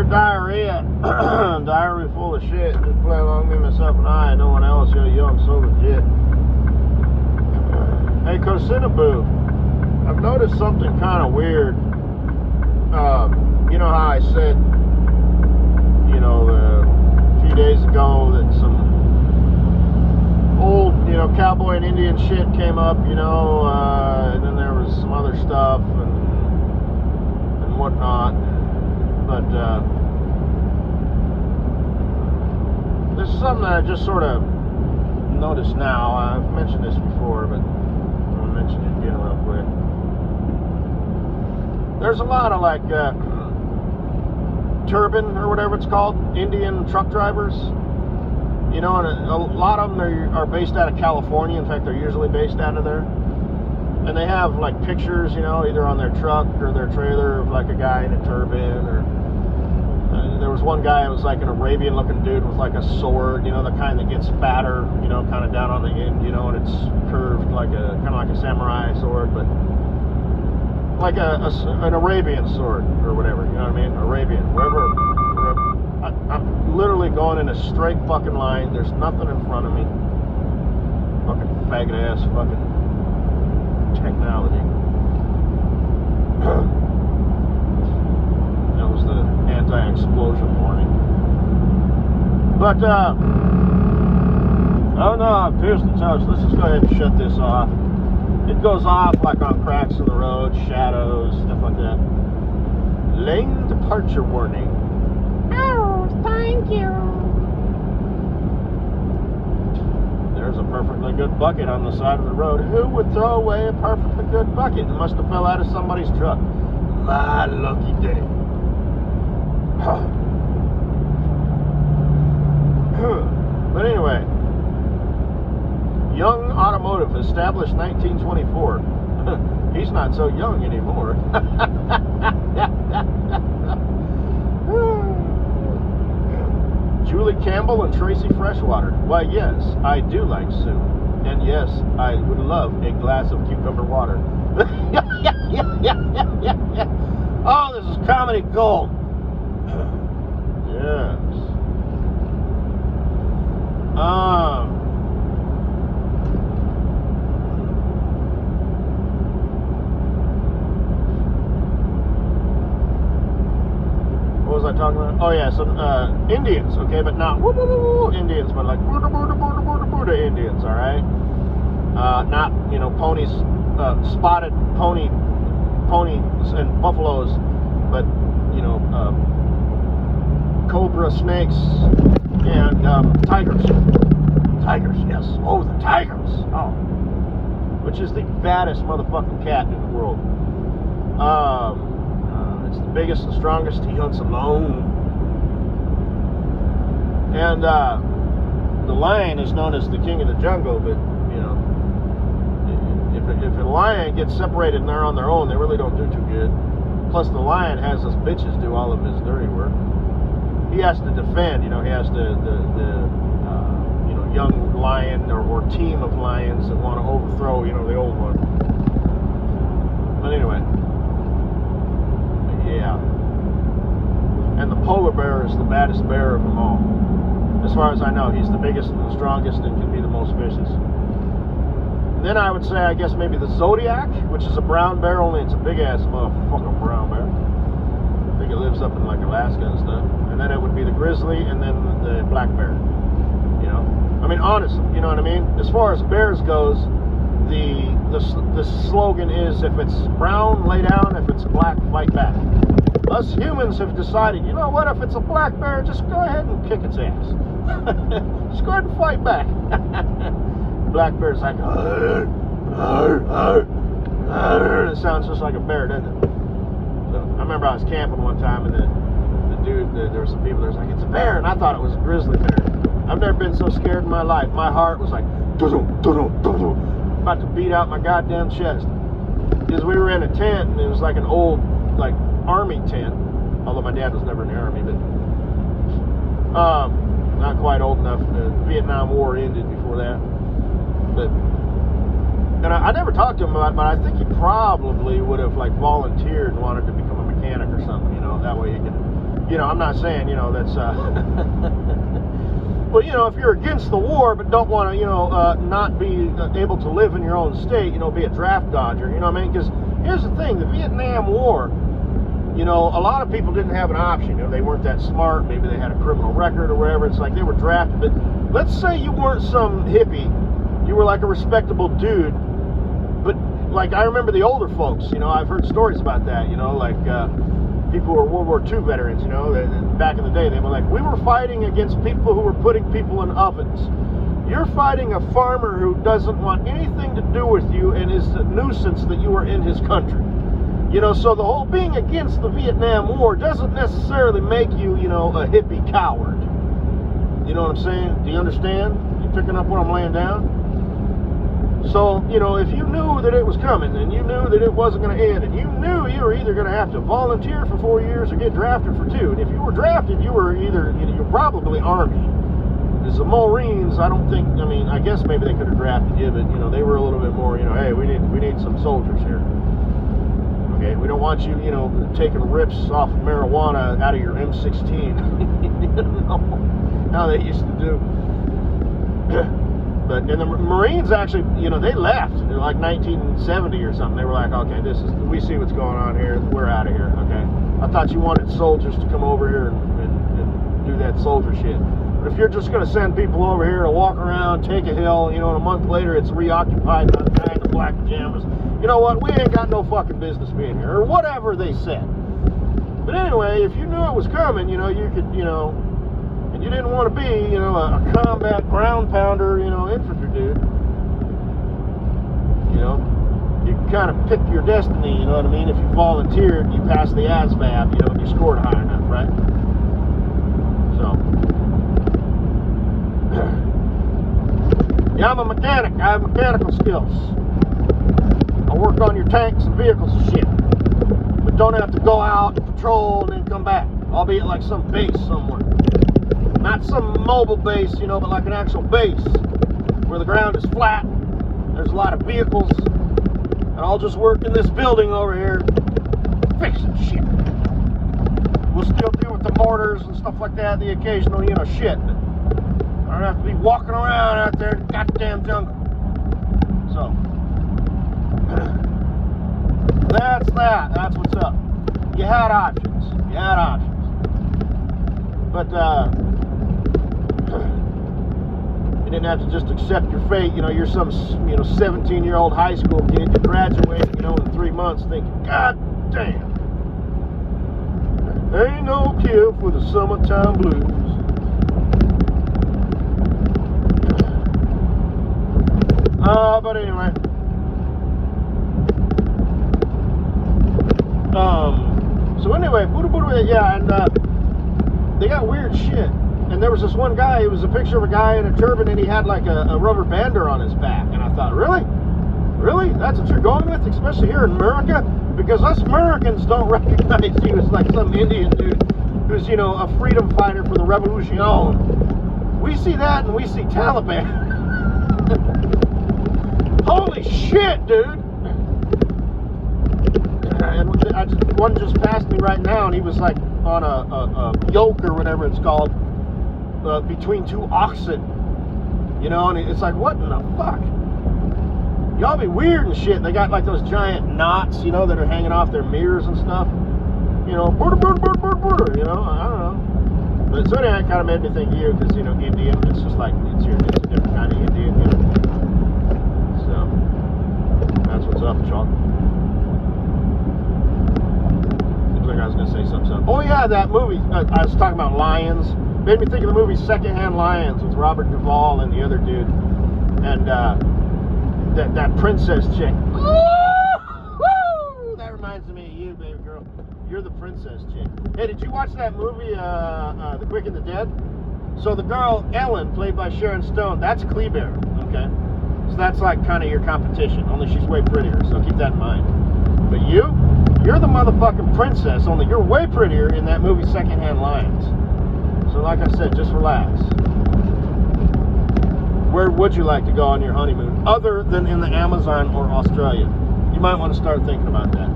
diarrhea. Diarrhea full of shit. Just play along me, myself, and I. No one else. You're young, so legit. Hey, Cocinaboo, I've noticed something kind of weird. You know how I said, you know, a few days ago that some old, you know, cowboy and Indian shit came up, you know, and then there was some other stuff and whatnot. But this is something that I just sort of noticed now. I've mentioned this before, but I'll mention it again real quick. There's a lot of like turban or whatever it's called, Indian truck drivers. You know, and a lot of them are based out of California. In fact, they're usually based out of there. And they have like pictures, you know, either on their truck or their trailer of like a guy in a turban, or there was one guy, it was like an Arabian looking dude with like a sword, you know, the kind that gets fatter, you know, kind of down on the end, you know, and it's curved like a kind of like a samurai sword, but like an Arabian sword or whatever, you know what I mean? Arabian, wherever. I'm literally going in a straight fucking line. There's nothing in front of me. Fucking faggot ass fucking technology. That was the anti-explosion warning. But oh no, pierce the touch. Let's just go ahead and shut this off. It goes off like on cracks in the road, shadows, stuff like that. Lane departure warning. Oh, thank you. There's a perfectly good bucket on the side of the road. Who would throw away a perfectly good bucket? It must have fell out of somebody's truck. My lucky day. But anyway, Young Automotive, established 1924. He's not so young anymore. Julie Campbell and Tracy Freshwater. Why, yes, I do like soup. And yes, I would love a glass of cucumber water. Oh, this is comedy gold. Yes. What was I talking about? Oh yeah, some Indians, okay, but not Indians, but like Buddha Indians, all right. Not, you know, ponies, spotted ponies and buffaloes, but you know, cobra snakes and tigers. Tigers, yes. Oh, the tigers. Oh, which is the baddest motherfucking cat in the world. It's the biggest and strongest. He hunts alone. And the lion is known as the king of the jungle, but you know, if a lion gets separated and they're on their own, they really don't do too good. Plus, the lion has his bitches do all of his dirty work. He has to defend, you know, he has the you know, young lion or team of lions that want to overthrow, you know, the old one. But anyway, yeah. And the polar bear is the baddest bear of them all. As far as I know, he's the biggest and the strongest and can be the most vicious. And then I would say, I guess maybe the Zodiac, which is a brown bear, only it's a big ass motherfucking brown bear. I think it lives up in like Alaska and stuff. And then it would be the grizzly, and then the black bear. You know, I mean, honestly, you know what I mean. As far as bears goes, the slogan is: if it's brown, lay down; if it's black, fight back. Us humans have decided, you know what? If it's a black bear, just go ahead and kick its ass. Just go ahead and fight back. Black bear's like, arr, arr, arr, arr. It sounds just like a bear, doesn't it? So I remember I was camping one time, and the dude, there were some people that was like, it's a bear, and I thought it was a grizzly bear. I've never been so scared in my life. My heart was like, about to beat out my goddamn chest. Because we were in a tent, and it was like an old, like, army tent. Although my dad was never in the army, but not quite old enough. The Vietnam War ended before that. But and I never talked to him about it, but I think he probably would have like volunteered and wanted to become a mechanic or something, you know, that way he could You know, I'm not saying, you know, that's, well, you know, if you're against the war but don't want to, you know, not be able to live in your own state, you know, be a draft dodger, you know what I mean? Because here's the thing, the Vietnam War, you know, a lot of people didn't have an option. You know, they weren't that smart. Maybe they had a criminal record or whatever. It's like they were drafted. But let's say you weren't some hippie. You were like a respectable dude. But, like, I remember the older folks, you know, I've heard stories about that, you know, like people who were World War II veterans, you know, back in the day, they were like, we were fighting against people who were putting people in ovens. You're fighting a farmer who doesn't want anything to do with you and is a nuisance that you are in his country. You know, so the whole being against the Vietnam War doesn't necessarily make you, you know, a hippie coward. You know what I'm saying? Do you understand? You picking up what I'm laying down? So, you know, if you knew that it was coming and you knew that it wasn't going to end and you knew you were either going to have to volunteer for 4 years or get drafted for 2. And if you were drafted, you were either, you know, you're probably Army. As the Marines, I don't think, I mean, I guess maybe they could have drafted you, but, you know, they were a little bit more, you know, hey, we need some soldiers here. Okay, we don't want you, you know, taking rips off of marijuana out of your M16. You know how they used to do. But and the Marines actually, you know, they left in like 1970 or something. They were like, okay, we see what's going on here. We're out of here. Okay, I thought you wanted soldiers to come over here and do that soldier shit. But if you're just going to send people over here to walk around, take a hill, you know, and a month later it's reoccupied by a guy in the black pajamas. You know what? We ain't got no fucking business being here, or whatever they said. But anyway, if you knew it was coming, you know, you could, you know, and you didn't want to be, you know, a combat ground pounder, you know, infantry dude. You know, you can kind of pick your destiny, you know what I mean? If you volunteered, you passed the ASVAB, you know, and you scored high enough, right? So, yeah, I'm a mechanic. I have mechanical skills. I work on your tanks and vehicles and shit. But don't have to go out and patrol and then come back. I'll be at like some base somewhere. Not some mobile base, you know, but like an actual base where the ground is flat. There's a lot of vehicles. And I'll just work in this building over here fixing shit. We'll still deal with the mortars and stuff like that, the occasional, you know, shit. But I don't have to be walking around out there in the goddamn jungle. So, that's that. That's what's up. You had options. You had options. But, you didn't have to just accept your fate. You know, you're some, you know, 17-year-old high school kid. You graduated, you know, in 3 months thinking, God damn. Ain't no cure for the summertime blues. But anyway. So anyway, yeah, and they got weird shit. And there was this one guy, it was a picture of a guy in a turban and he had like a rubber bander on his back. And I thought, really? Really? That's what you're going with? Especially here in America? Because us Americans don't recognize you as like some Indian dude who's, you know, a freedom fighter for the revolution. We see that and we see Taliban. Holy shit, dude! And one just passed me right now, and he was like on a yoke or whatever it's called, between 2 oxen. You know, and it's like, what in the fuck? Y'all be weird and shit. They got like those giant knots, you know, that are hanging off their mirrors and stuff. You know, border, you know, I don't know. But so anyway, it kind of made me think of you, because, you know, Indian, it's just like, it's a different kind of Indian, you know. So, that's what's up, Chuck. Seems like I was going to say something. Oh yeah, that movie, I was talking about lions. Made me think of the movie Secondhand Lions with Robert Duvall and the other dude. And, that princess chick. Woo! That reminds me of you, baby girl. You're the princess chick. Hey, did you watch that movie, The Quick and the Dead? So the girl, Ellen, played by Sharon Stone, that's Kleber, okay? So that's like kind of your competition, only she's way prettier, so keep that in mind. But you're the motherfucking princess, only you're way prettier in that movie Secondhand Lions. So like I said, just relax. Where would you like to go on your honeymoon, other than in the Amazon or Australia? You might want to start thinking about that.